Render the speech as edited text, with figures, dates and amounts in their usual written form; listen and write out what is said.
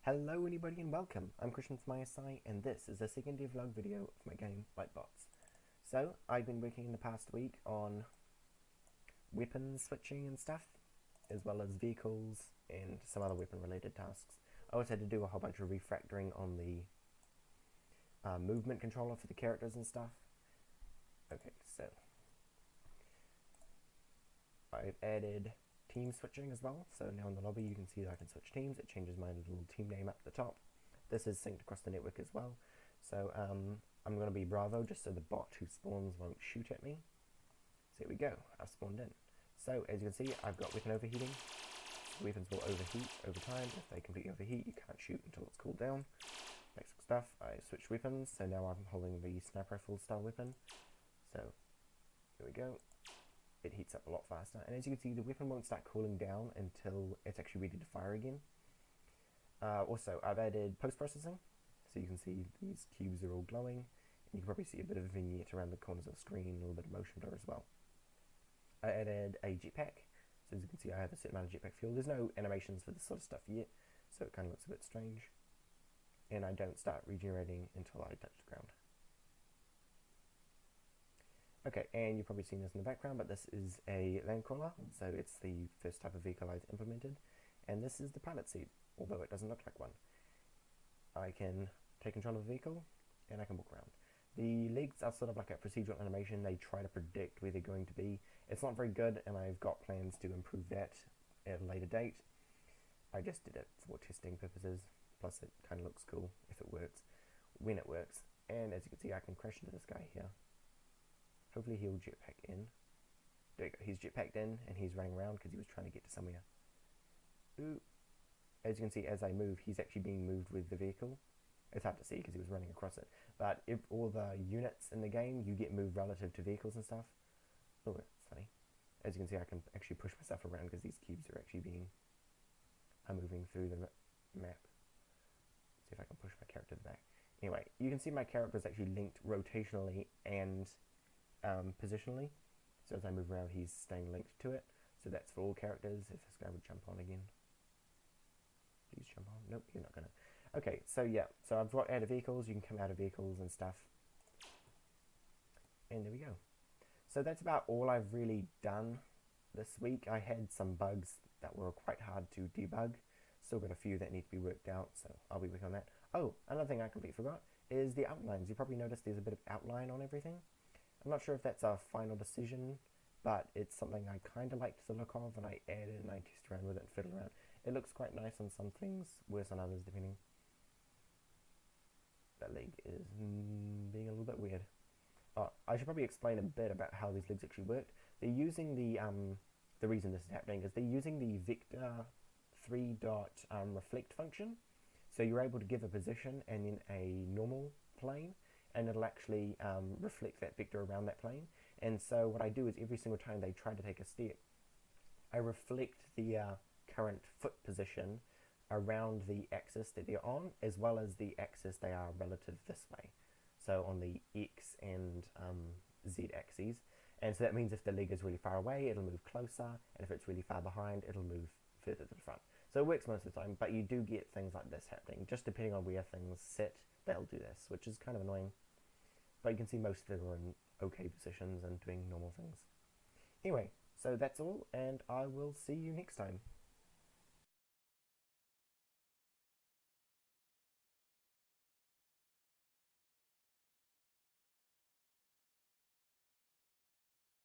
Hello anybody and welcome. I'm Christian from ISI and this is the second Devlog video of my game Lightbots. So I've been working in the past week on weapon switching and stuff, as well as vehicles and some other weapon related tasks. I also had to do a whole bunch of refractoring on the movement controller for the characters and stuff. Okay, so I've added team switching as well, so now in the lobby you can see that I can switch teams. It changes my little team name up at the top. This is synced across the network as well, so I'm going to be Bravo just so the bot who spawns won't shoot at me. So here we go, I've spawned in. So as you can see, I've got weapon overheating. Weapons will overheat over time. If they completely overheat, you can't shoot until it's cooled down. Basic stuff. I switched weapons, so now I'm holding the sniper rifle style weapon. So here we go. It heats up a lot faster, and as you can see, the weapon won't start cooling down until it's actually ready to fire again. Also, I've added post-processing, so you can see these cubes are all glowing, and you can probably see a bit of a vignette around the corners of the screen, a little bit of motion blur as well. I added a jetpack, so as you can see I have a certain amount of jetpack fuel. There's no animations for this sort of stuff yet, so it kind of looks a bit strange. And I don't start regenerating until I touch the ground. Okay, and you've probably seen this in the background, but this is a land crawler, so it's the first type of vehicle I've implemented, and this is the pilot seat, although it doesn't look like one. I can take control of the vehicle, and I can walk around. The legs are sort of like a procedural animation. They try to predict where they're going to be. It's not very good, and I've got plans to improve that at a later date. I just did it for testing purposes, plus it kind of looks cool if it works, when it works, and as you can see I can crash into this guy here. Hopefully he'll jetpack in. There you go, he's jetpacked in and he's running around because he was trying to get to somewhere. Ooh. As you can see, as I move, he's actually being moved with the vehicle. It's hard to see because he was running across it. But if all the units in the game, you get moved relative to vehicles and stuff. Oh, that's funny. As you can see, I can actually push myself around because these cubes are actually moving through the map. See if I can push my character to the back. Anyway, you can see my character is actually linked rotationally and positionally, so as I move around he's staying linked to it, so that's for all characters. If this guy would jump on again, please jump on. Nope, he's not gonna. Okay, so yeah, so I've brought out of vehicles. You can come out of vehicles and stuff, and there we go. So that's about all I've really done this week. I had some bugs that were quite hard to debug, still got a few that need to be worked out, so I'll be working on that. Oh, another thing I completely forgot is the outlines. You probably noticed there's a bit of outline on everything. I'm not sure if that's a final decision, but it's something I kind of liked the look of, and I added and I tested around with it and fiddled around. It looks quite nice on some things, worse on others depending. That leg is being a little bit weird. Oh, I should probably explain a bit about how these legs actually work. They're using the reason this is happening is they're using the vector 3 reflect function. So you're able to give a position and then a normal plane, and it'll actually reflect that vector around that plane. And so what I do is every single time they try to take a step, I reflect the current foot position around the axis that they're on, as well as the axis they are relative this way. So on the X and Z axes. And so that means if the leg is really far away, it'll move closer, and if it's really far behind, it'll move further to the front. So it works most of the time, but you do get things like this happening. Just depending on where things sit, they'll do this, which is kind of annoying. But you can see most of them are in okay positions and doing normal things. Anyway, so that's all, and I will see you next time.